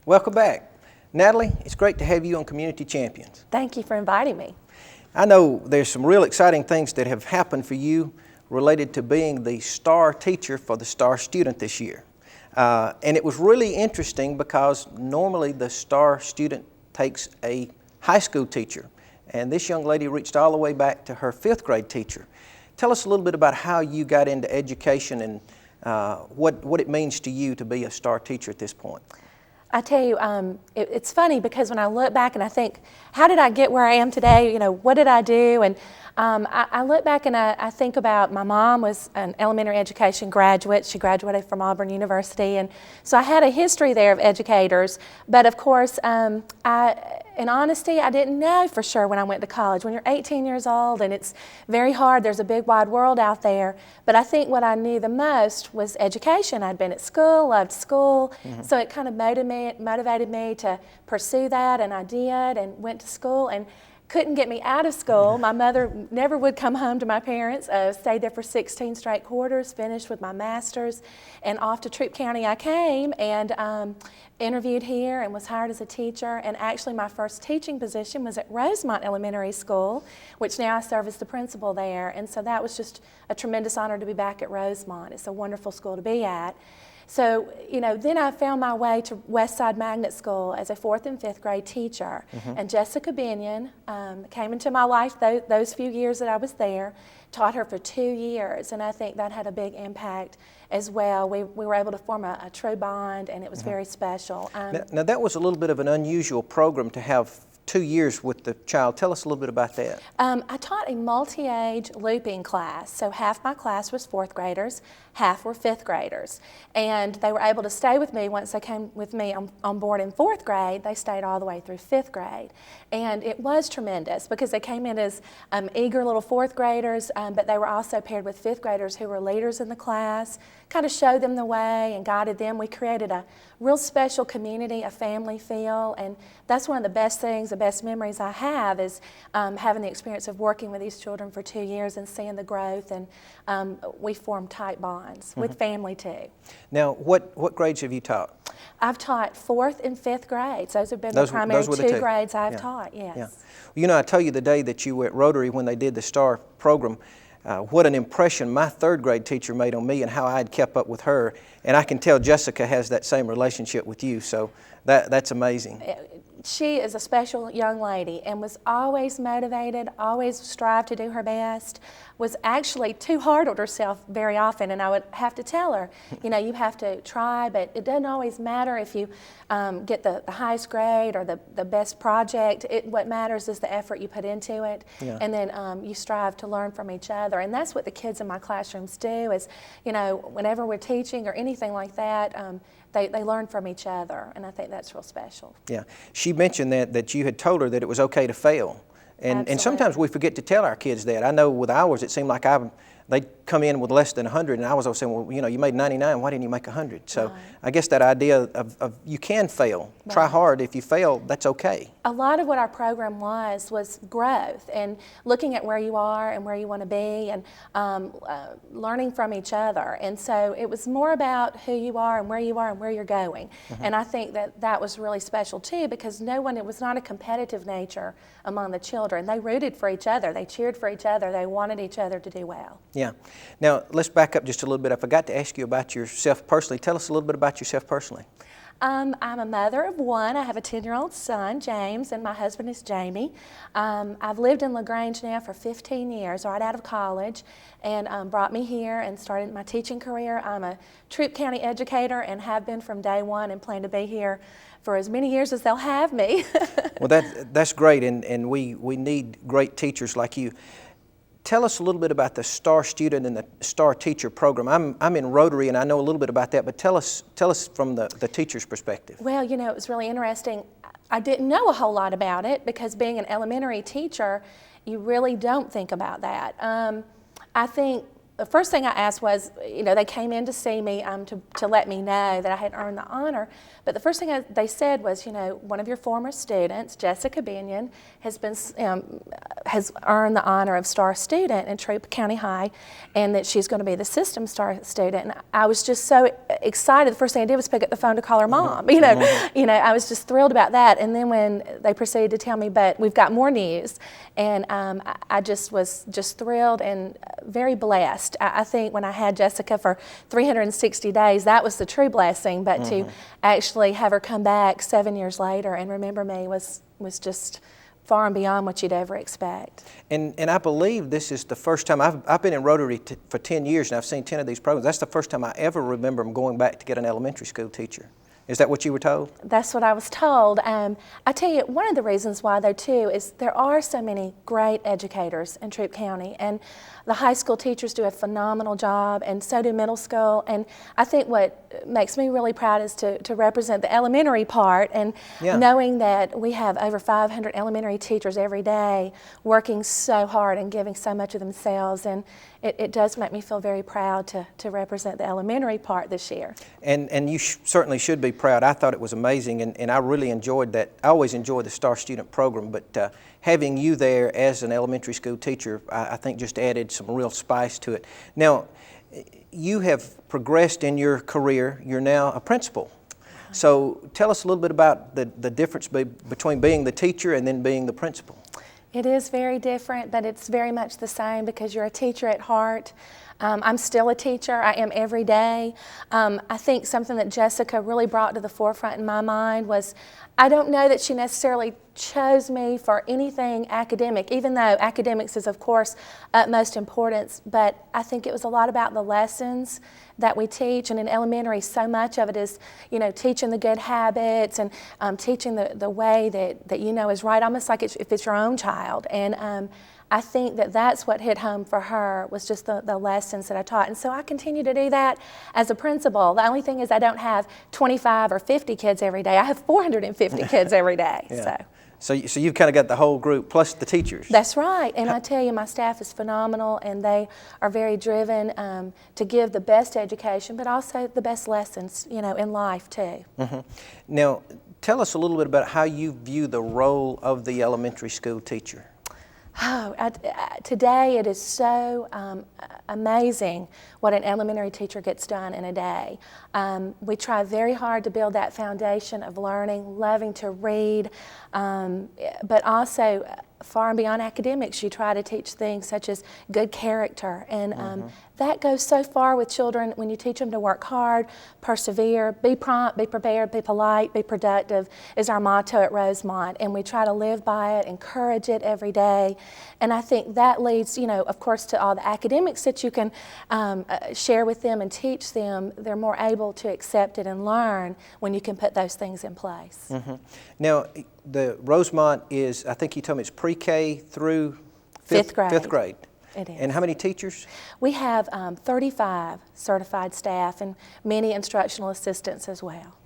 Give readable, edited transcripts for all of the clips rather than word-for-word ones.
Welcome back. Natalie, it's great to have you on Community Champions. Thank you for inviting me. I know there's some real exciting things that have happened for you related to being the star teacher for the star student this year. And it was really interesting because normally the star student takes a high school teacher, and this young lady reached all the way back to her 5th grade teacher. Tell us a little bit about how you got into education and what it means to you to be a star teacher at this point. I tell you, it's funny because when I look back and I think, how did I get where I am today? You know, what did I do? And I look back and I think about my mom was an elementary education graduate. She graduated from Auburn University, and so I had a history there of educators. But of course, in honesty, I didn't know for sure when I went to college. When you're 18 years old and it's very hard, there's a big wide world out there. But I think what I knew the most was education. I'd been at school, loved school, so it kind of motivated me to pursue that, and I did, and went to school and couldn't get me out of school. My mother never would come home to my parents. Stayed there for 16 straight quarters, finished with my master's, and off to Troup County I came and interviewed here and was hired as a teacher. And actually my first teaching position was at Rosemont Elementary School, which now I serve as the principal there. And so that was just a tremendous honor to be back at Rosemont. It's a wonderful school to be at. So, you know, then I found my way to Westside Magnet School as a 4th and 5th grade teacher. And Jessica Binion came into my life those few years that I was there, taught her for 2 years, and I think that had a big impact as well. We were able to form a true bond, and it was very special. Now that was a little bit of an unusual program to have 2 years with the child. Tell us a little bit about that. I taught a multi-age looping class, so half my class was 4th graders, half were 5th graders. And they were able to stay with me once they came with me on board in 4th grade. They stayed all the way through 5th grade. And it was tremendous because they came in as eager little 4th graders, but they were also paired with 5th graders who were leaders in the class, kind of showed them the way and guided them. We created a real special community, a family feel, and that's one of the best things, the best memories I have is having the experience of working with these children for 2 years and seeing the growth, and we formed tight bonds with family too. Now, what grades have you taught? I've taught 4th and 5th grades. Those have been the primary two grades I've taught, yes. Yeah. You know, I tell you the day that you were at Rotary when they did the STAR program, what an impression my 3rd grade teacher made on me and how I had kept up with her. And I can tell Jessica has that same relationship with you, so that's amazing. She is a special young lady and was always motivated, always strived to do her best, was actually too hard on herself very often, and I would have to tell her, you know, you have to try, but it doesn't always matter if you get the highest grade or the best project. What matters is the effort you put into it, and then you strive to learn from each other, and that's what the kids in my classrooms do is, you know, whenever we're teaching or anything like that, they learn from each other, and I think that's real special. Yeah. She mentioned that you had told her that it was okay to fail. And sometimes we forget to tell our kids that. I know with ours it seemed like they'd come in with less than 100, and I was always saying, well, you know, you made 99, why didn't you make 100? So I guess that idea of you can fail. Try hard. If you fail, that's okay. A lot of what our program was growth and looking at where you are and where you want to be and learning from each other. And so it was more about who you are and where you're going. And I think that was really special too, because it was not a competitive nature among the children. They rooted for each other. They cheered for each other. They wanted each other to do well. Yeah. Now, let's back up just a little bit. I forgot to ask you about yourself personally. Tell us a little bit about yourself personally. I'm a mother of one. I have a 10-year-old son, James, and my husband is Jamie. I've lived in LaGrange now for 15 years, right out of college, and brought me here and started my teaching career. I'm a Troup County educator and have been from day one and plan to be here for as many years as they'll have me. Well, that's great, and we need great teachers like you. Tell us a little bit about the STAR student and the STAR teacher program. I'm in Rotary and I know a little bit about that, but tell us from the teacher's perspective. Well, you know, it was really interesting. I didn't know a whole lot about it because being an elementary teacher, you really don't think about that. I think the first thing I asked was, they came in to see me to let me know that I had earned the honor. But the first thing they said was, one of your former students, Jessica Binion, has earned the honor of Star Student in Troup County High, and that she's going to be the System Star Student. And I was just so excited. The first thing I did was pick up the phone to call her mom. I was just thrilled about that. And then when they proceeded to tell me, but we've got more news, and I just was just thrilled and very blessed. I think when I had Jessica for 360 days, that was the true blessing. But to actually have her come back 7 years later and remember me was just far and beyond what you'd ever expect. And I believe this is the first time, I've been in Rotary for 10 years and I've seen 10 of these programs. That's the first time I ever remember them going back to get an elementary school teacher. Is that what you were told? That's what I was told. I tell you, one of the reasons why, though, too, is there are so many great educators in Troup County, and the high school teachers do a phenomenal job, and so do middle school. And I think what makes me really proud is to represent the elementary part, and knowing that we have over 500 elementary teachers every day working so hard and giving so much of themselves. And it does make me feel very proud to represent the elementary part this year. And you certainly should be proud. I thought it was amazing, and I really enjoyed that. I always enjoy the Star Student program, but having you there as an elementary school teacher, I think just added some real spice to it. Now, you have progressed in your career. You're now a principal. So tell us a little bit about the difference between being the teacher and then being the principal. It is very different, but it's very much the same because you're a teacher at heart. I'm still a teacher. I am every day. I think something that Jessica really brought to the forefront in my mind was, I don't know that she necessarily chose me for anything academic, even though academics is, of course, utmost importance, but I think it was a lot about the lessons that we teach, and in elementary, so much of it is, teaching the good habits and teaching the way that is right, almost like if it's your own child. And I think that's what hit home for her, was just the lessons that I taught. And so I continue to do that as a principal. The only thing is I don't have 25 or 50 kids every day. I have 450 kids every day. Yeah. So you've kind of got the whole group plus the teachers. That's right. And I tell you, my staff is phenomenal, and they are very driven to give the best education, but also the best lessons, in life too. Now, tell us a little bit about how you view the role of the elementary school teacher. Oh, today it is so amazing what an elementary teacher gets done in a day. We try very hard to build that foundation of learning, loving to read, but also far and beyond academics, you try to teach things such as good character, and that goes so far with children when you teach them to work hard, persevere, be prompt, be prepared, be polite, be productive is our motto at Rosemont, and we try to live by it, encourage it every day. And I think that leads, of course, to all the academics that you can share with them and teach them. They're more able to accept it and learn when you can put those things in place. Now, the Rosemont is, I think you told me it's pre-K through fifth grade. Fifth grade. It is. And how many teachers? We have 35 certified staff and many instructional assistants as well.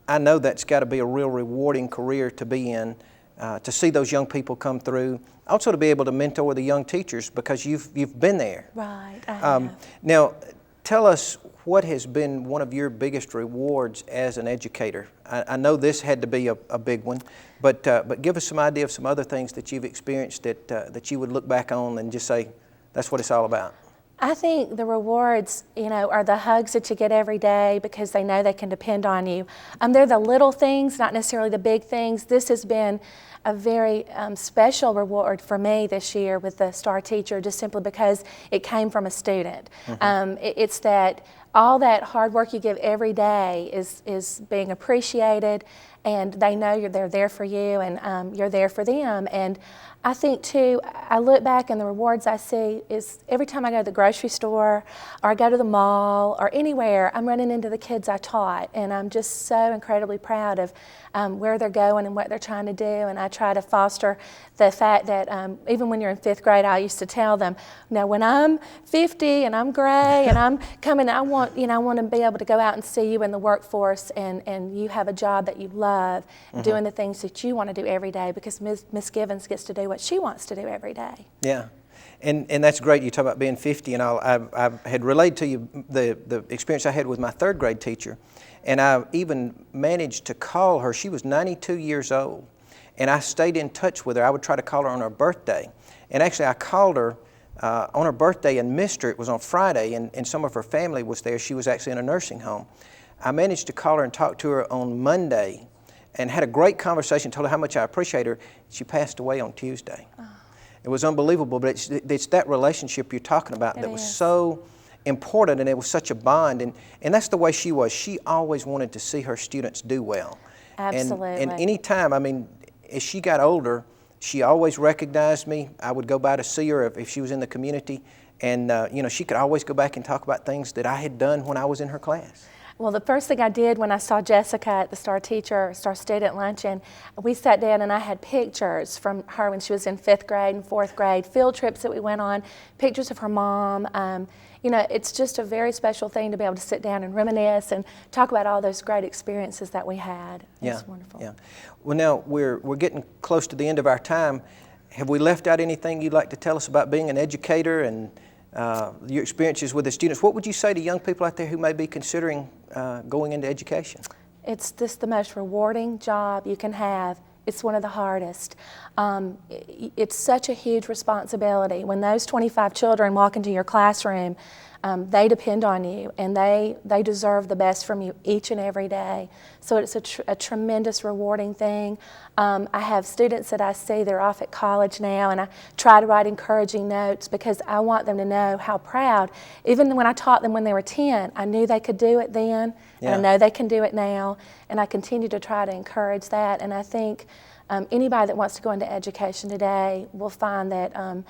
I know that's got to be a real rewarding career to be in, to see those young people come through. Also to be able to mentor the young teachers because you've been there. Right, I have. Now, tell us what has been one of your biggest rewards as an educator. I know this had to be a big one, but give us some idea of some other things that you've experienced that you would look back on and just say, that's what it's all about. I think the rewards, are the hugs that you get every day because they know they can depend on you. They're the little things, not necessarily the big things. This has been a very special reward for me this year with the Star Teacher, just simply because it came from a student. It's that all that hard work you give every day is being appreciated, and they know they're there for you, and you're there for them. And I think too, I look back and the rewards I see is every time I go to the grocery store or I go to the mall or anywhere, I'm running into the kids I taught, and I'm just so incredibly proud of where they're going and what they're trying to do. And I try to foster the fact that even when you're in fifth grade, I used to tell them, when I'm 50 and I'm gray and I'm coming, I want to be able to go out and see you in the workforce, and you have a job that you love, doing the things that you want to do every day, because Miss Givens gets to do what she wants to do every day. Yeah. And that's great. You talk about being 50 and all. I had relayed to you the experience I had with my third grade teacher, and I even managed to call her. She was 92 years old, and I stayed in touch with her. I would try to call her on her birthday, and actually I called her on her birthday and missed her. It was on Friday, and some of her family was there. She was actually in a nursing home. I managed to call her and talk to her on Monday, and had a great conversation, told her how much I appreciate her. She passed away on Tuesday. Oh. It was unbelievable, but it's that relationship you're talking about that was so important, and it was such a bond, and that's the way she was. She always wanted to see her students do well. Absolutely. And any time, I mean, as she got older, she always recognized me. I would go by to see her if she was in the community, and you know, she could always go back and talk about things that I had done when I was in her class. Well, the first thing I did when I saw Jessica at the Star Student Luncheon, we sat down and I had pictures from her when she was in 5th grade and 4th grade, field trips that we went on, pictures of her mom. You know, it's just a very special thing to be able to sit down and reminisce and talk about all those great experiences that we had. It's wonderful. Yeah. Well, now we're getting close to the end of our time. Have we left out anything you'd like to tell us about being an educator and your experiences with the students? What would you say to young people out there who may be considering going into education? It's just the most rewarding job you can have. It's one of the hardest. It's such a huge responsibility. When those 25 children walk into your classroom, they depend on you, and they deserve the best from you each and every day. So it's a tremendous rewarding thing. I have students that I see, they're off at college now, and I try to write encouraging notes because I want them to know how proud. Even when I taught them when they were 10, I knew they could do it then, and I know they can do it now, and I continue to try to encourage that. And I think anybody that wants to go into education today will find that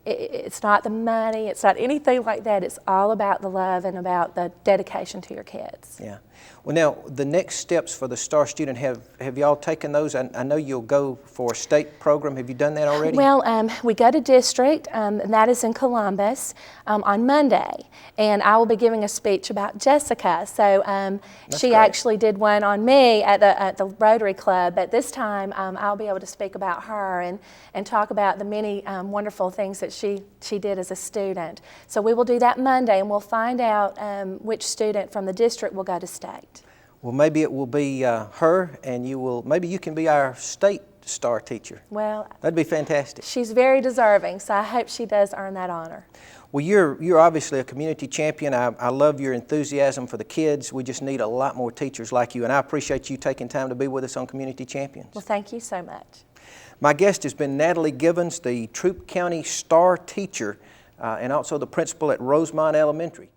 it's not the money, it's not anything like that. It's all about the love and about the dedication to your kids. Yeah. Well, now, the next steps for the Star Student, have y'all taken those? I know you'll go for a state program. Have you done that already? Well, we go to district, and that is in Columbus on Monday. And I will be giving a speech about Jessica. So she great. actually did one on me at the Rotary Club. But this time, I'll be able to speak about her and talk about the many wonderful things that she did as a student. So we will do that Monday, and we'll find out which student from the district will go to state. Well, maybe it will be her, and maybe you can be our state star teacher. Well, that'd be fantastic. She's very deserving, so I hope she does earn that honor. Well, you're obviously a community champion. I love your enthusiasm for the kids. We just need a lot more teachers like you, and I appreciate you taking time to be with us on Community Champions. Well, thank you so much. My guest has been Natalie Givens, the Troup County Star Teacher, and also the principal at Rosemont Elementary.